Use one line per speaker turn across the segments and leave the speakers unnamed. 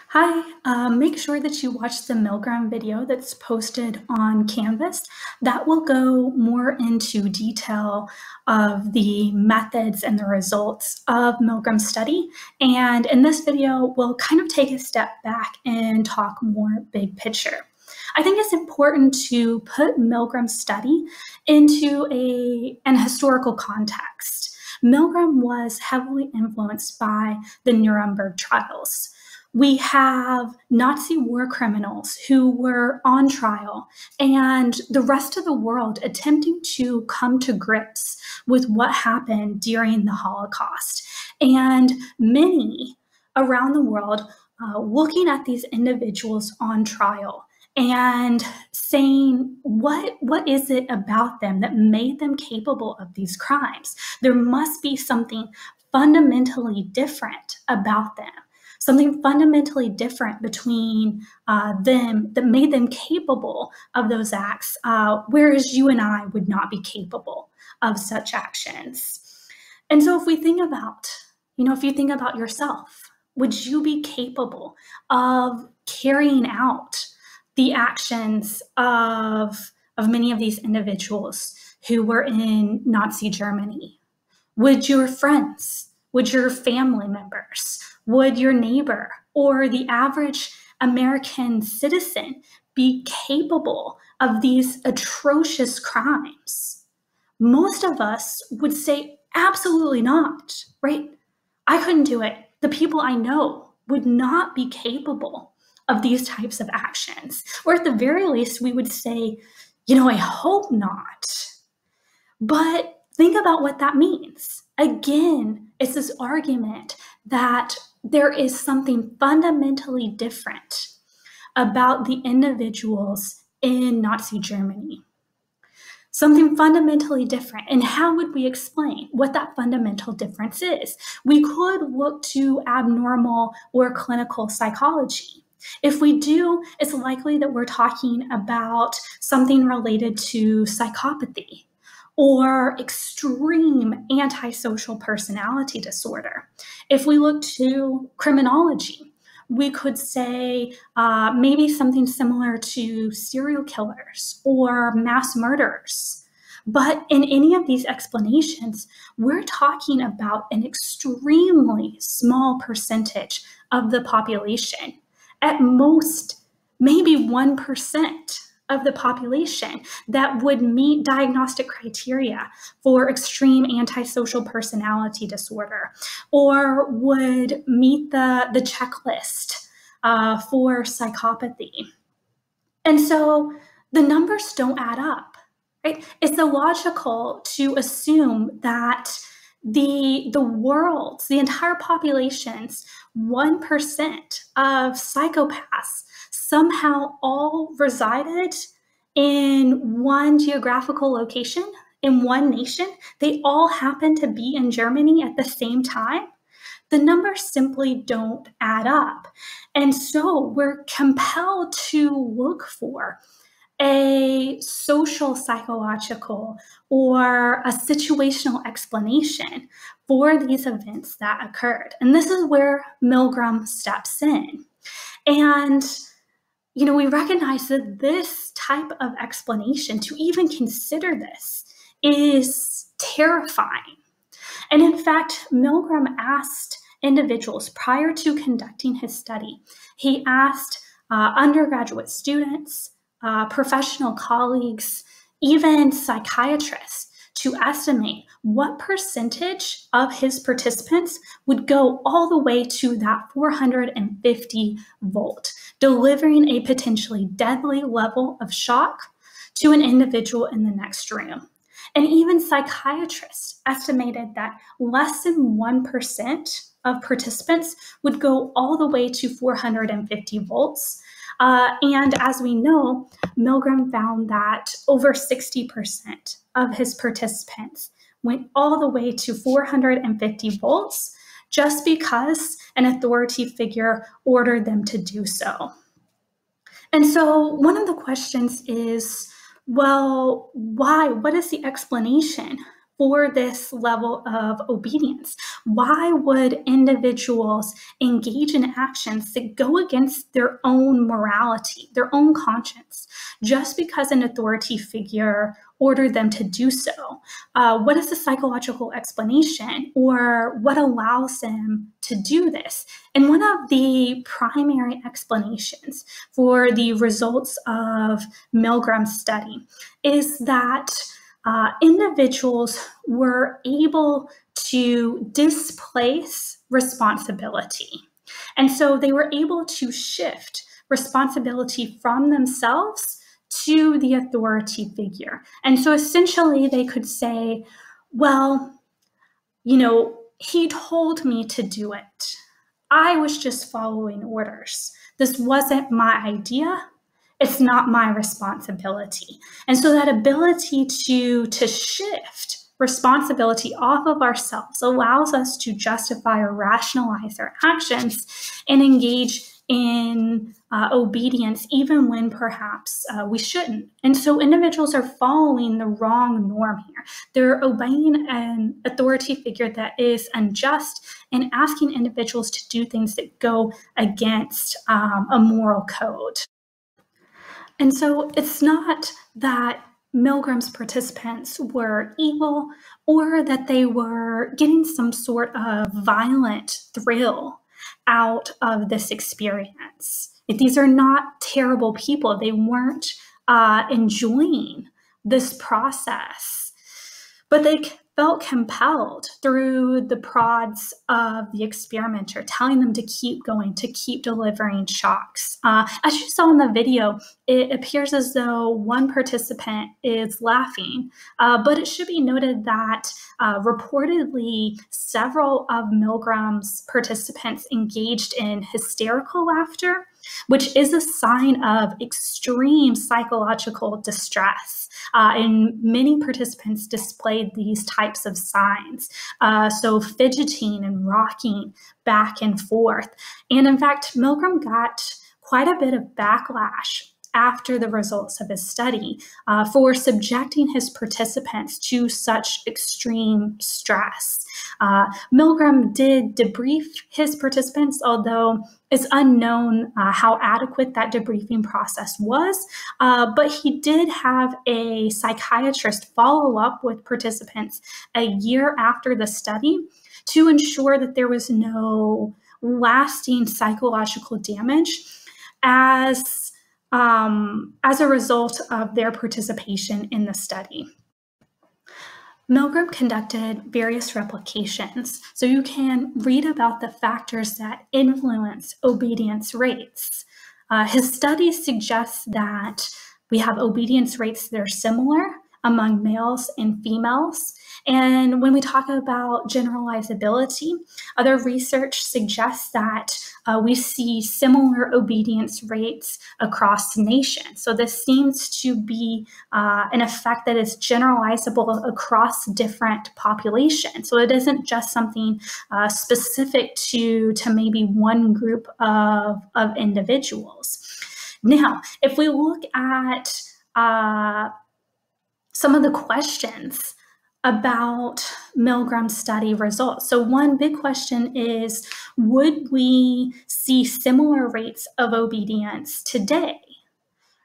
Hi, make sure that you watch the Milgram video that's posted on Canvas. That will go more into detail of the methods and the results of Milgram's study. And in this video, we'll kind of take a step back and talk more big picture. I think it's important to put Milgram's study into an historical context. Milgram was heavily influenced by the Nuremberg trials. We have Nazi war criminals who were on trial and the rest of the world attempting to come to grips with what happened during the Holocaust. And many around the world looking at these individuals on trial and saying, what is it about them that made them capable of these crimes? There must be something fundamentally different about them. Something fundamentally different between them that made them capable of those acts, whereas you and I would not be capable of such actions. And so if we think about, if you think about yourself, would you be capable of carrying out the actions of many of these individuals who were in Nazi Germany? Would your friends, would your family members, would your neighbor or the average American citizen be capable of these atrocious crimes? Most of us would say absolutely not, right? I couldn't do it. The people I know would not be capable of these types of actions. Or at the very least, we would say, I hope not. But think about what that means. Again, it's this argument that there is something fundamentally different about the individuals in Nazi Germany. Something fundamentally different. And how would we explain what that fundamental difference is? We could look to abnormal or clinical psychology. If we do, it's likely that we're talking about something related to psychopathy or extreme antisocial personality disorder. If we look to criminology, we could say maybe something similar to serial killers or mass murderers. But in any of these explanations, we're talking about an extremely small percentage of the population. At most, maybe 1% of the population that would meet diagnostic criteria for extreme antisocial personality disorder or would meet the checklist for psychopathy. And so the numbers don't add up, right? It's illogical to assume that the world's, the entire population's 1% of psychopaths somehow all resided in one geographical location, in one nation. They all happen to be in Germany at the same time. The numbers simply don't add up. And so we're compelled to look for a social psychological or a situational explanation for these events that occurred. And this is where Milgram steps in. And, we recognize that this type of explanation, to even consider this, is terrifying. And in fact, Milgram asked individuals prior to conducting his study, he asked undergraduate students, professional colleagues, even psychiatrists to estimate what percentage of his participants would go all the way to that 450 volt, delivering a potentially deadly level of shock to an individual in the next room. And even psychiatrists estimated that less than 1% of participants would go all the way to 450 volts. And as we know, Milgram found that over 60% of his participants went all the way to 450 volts just because an authority figure ordered them to do so. And so one of the questions is, well, why? What is the explanation for this level of obedience? Why would individuals engage in actions that go against their own morality, their own conscience, just because an authority figure ordered them to do so? What is the psychological explanation, or what allows them to do this? And one of the primary explanations for the results of Milgram's study is that individuals were able to displace responsibility. And so they were able to shift responsibility from themselves to the authority figure. And so essentially they could say, well, he told me to do it. I was just following orders. This wasn't my idea. It's not my responsibility. And so that ability to shift responsibility off of ourselves allows us to justify or rationalize our actions and engage in obedience, even when perhaps we shouldn't. And so individuals are following the wrong norm here. They're obeying an authority figure that is unjust and asking individuals to do things that go against a moral code. And so it's not that Milgram's participants were evil or that they were getting some sort of violent thrill out of this experience. These are not terrible people. They weren't enjoying this process, but they felt compelled through the prods of the experimenter, telling them to keep going, to keep delivering shocks. As you saw in the video, it appears as though one participant is laughing, but it should be noted that reportedly several of Milgram's participants engaged in hysterical laughter, which is a sign of extreme psychological distress. And many participants displayed these types of signs. So fidgeting and rocking back and forth. And in fact, Milgram got quite a bit of backlash after the results of his study for subjecting his participants to such extreme stress. Milgram did debrief his participants, although it's unknown how adequate that debriefing process was, but he did have a psychiatrist follow up with participants a year after the study to ensure that there was no lasting psychological damage as a result of their participation in the study. Milgram conducted various replications, so you can read about the factors that influence obedience rates. His studies suggest that we have obedience rates that are similar among males and females. And when we talk about generalizability, other research suggests that we see similar obedience rates across nations. So this seems to be an effect that is generalizable across different populations. So it isn't just something specific to maybe one group of individuals. Now, if we look at some of the questions about Milgram's study results. So one big question is, would we see similar rates of obedience today?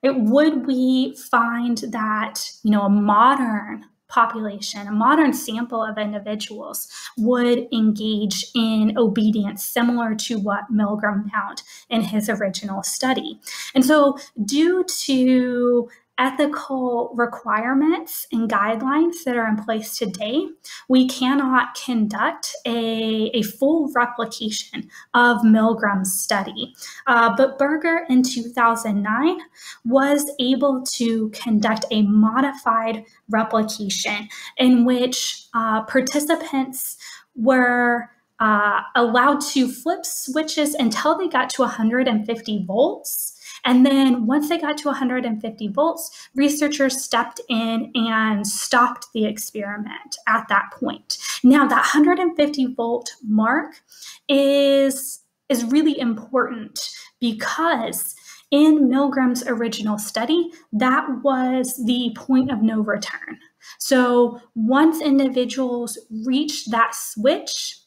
Would we find that, a modern population, a modern sample of individuals would engage in obedience similar to what Milgram found in his original study? And so due to ethical requirements and guidelines that are in place today, we cannot conduct a full replication of Milgram's study. But Berger in 2009 was able to conduct a modified replication in which participants were allowed to flip switches until they got to 150 volts. And then once they got to 150 volts, researchers stepped in and stopped the experiment at that point. Now, that 150 volt mark is really important because in Milgram's original study, that was the point of no return. So once individuals reach that switch,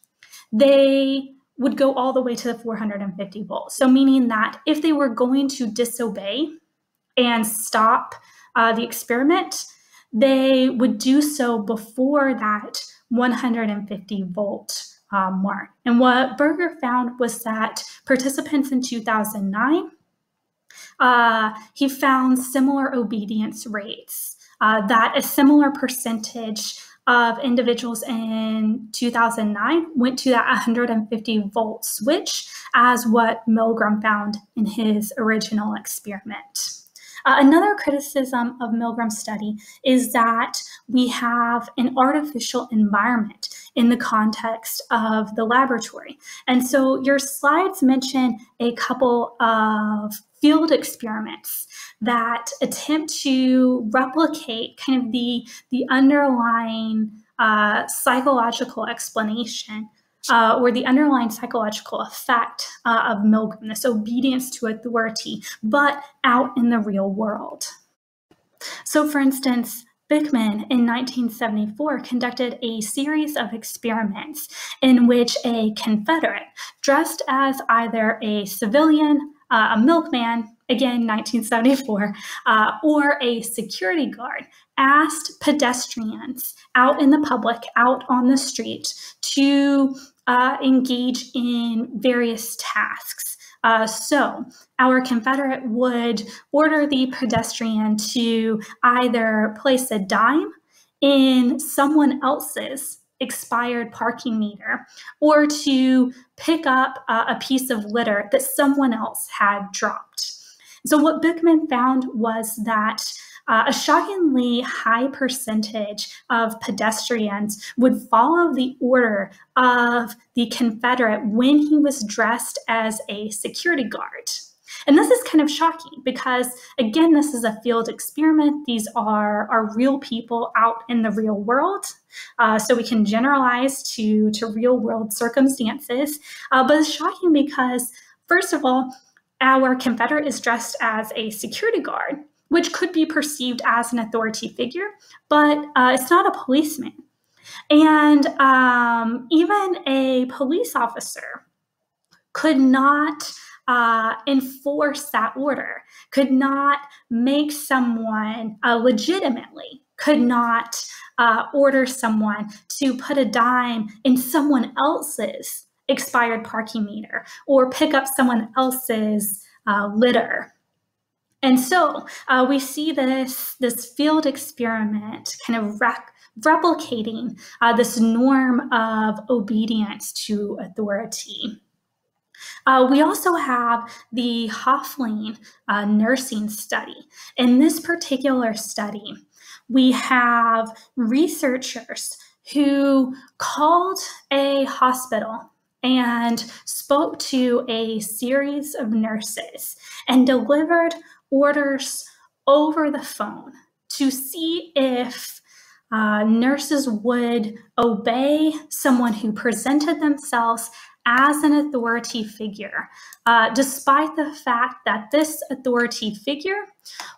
they would go all the way to the 450 volts. So meaning that if they were going to disobey and stop the experiment, they would do so before that 150 volt mark. And what Berger found was that participants in 2009, he found similar obedience rates, that a similar percentage of individuals in 2009 went to that 150 volt switch as what Milgram found in his original experiment. Another criticism of Milgram's study is that we have an artificial environment in the context of the laboratory. And so your slides mention a couple of field experiments that attempt to replicate kind of the underlying psychological explanation or the underlying psychological effect of Milgram, this obedience to authority, but out in the real world. So for instance, Bickman in 1974 conducted a series of experiments in which a Confederate dressed as either a civilian, a milkman, again 1974, or a security guard asked pedestrians out in the public, out on the street, to engage in various tasks. So our Confederate would order the pedestrian to either place a dime in someone else's expired parking meter or to pick up a piece of litter that someone else had dropped. So what Bickman found was that a shockingly high percentage of pedestrians would follow the order of the Confederate when he was dressed as a security guard. And this is kind of shocking because, again, this is a field experiment. These are real people out in the real world. So we can generalize to real world circumstances. But it's shocking because, first of all, our Confederate is dressed as a security guard, which could be perceived as an authority figure, but it's not a policeman. And even a police officer could not enforce that order, could not make someone legitimately, could not order someone to put a dime in someone else's expired parking meter or pick up someone else's litter. And so we see this field experiment kind of replicating this norm of obedience to authority. We also have the HODL Nursing study. In this particular study, we have researchers who called a hospital and spoke to a series of nurses and delivered orders over the phone to see if nurses would obey someone who presented themselves as an authority figure, despite the fact that this authority figure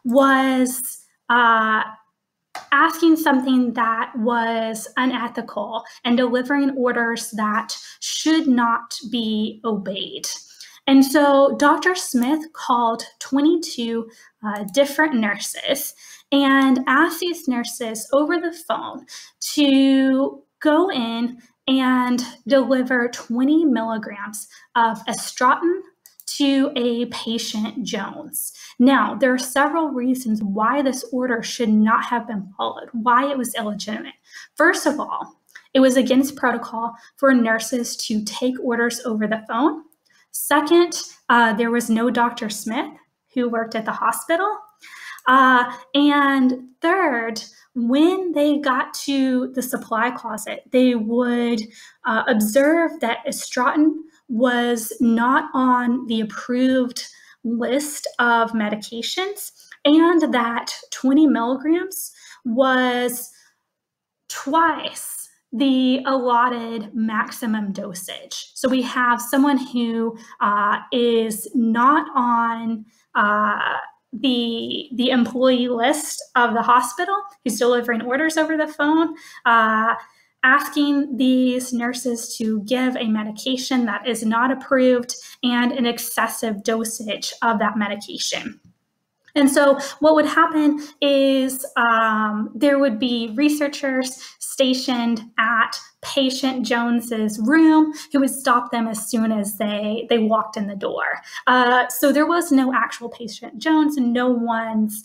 was asking something that was unethical and delivering orders that should not be obeyed. And so Dr. Smith called 22 different nurses and asked these nurses over the phone to go in and deliver 20 milligrams of estratin to a patient Jones. Now, there are several reasons why this order should not have been followed, why it was illegitimate. First of all, it was against protocol for nurses to take orders over the phone. Second, there was no Dr. Smith who worked at the hospital. And third, when they got to the supply closet, they would observe that estratin was not on the approved list of medications and that 20 milligrams was twice the allotted maximum dosage. So we have someone who is not on the employee list of the hospital who's delivering orders over the phone, asking these nurses to give a medication that is not approved and an excessive dosage of that medication. And so what would happen is there would be researchers stationed at patient Jones's room who would stop them as soon as they walked in the door. So there was no actual patient Jones, and no one's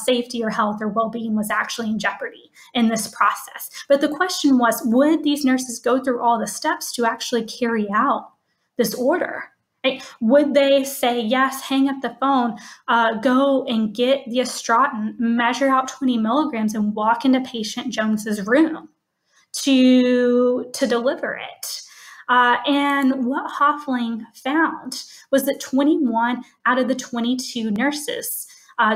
safety or health or well-being was actually in jeopardy in this process. But the question was, would these nurses go through all the steps to actually carry out this order? Right? Would they say, yes, hang up the phone, go and get the Astratin, measure out 20 milligrams, and walk into patient Jones's room to deliver it? And what Hoffling found was that 21 out of the 22 nurses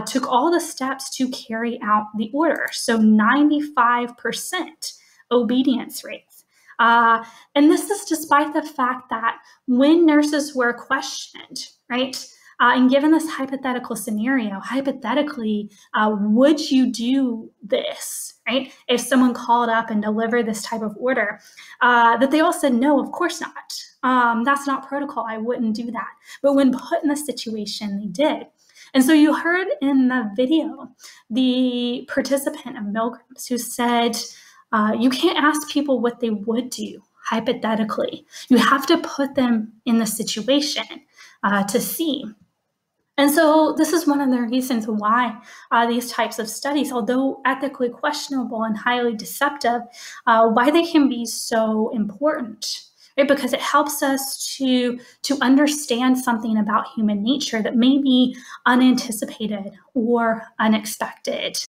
took all the steps to carry out the order. So 95% obedience rates. And this is despite the fact that when nurses were questioned, right, and given this hypothetical scenario, hypothetically, would you do this, right, if someone called up and delivered this type of order, that they all said, no, of course not. That's not protocol. I wouldn't do that. But when put in the situation, they did. And so you heard in the video the participant of Milgram's who said, you can't ask people what they would do hypothetically. You have to put them in the situation to see. And so this is one of the reasons why these types of studies, although ethically questionable and highly deceptive, why they can be so important. Right? Because it helps us to understand something about human nature that may be unanticipated or unexpected.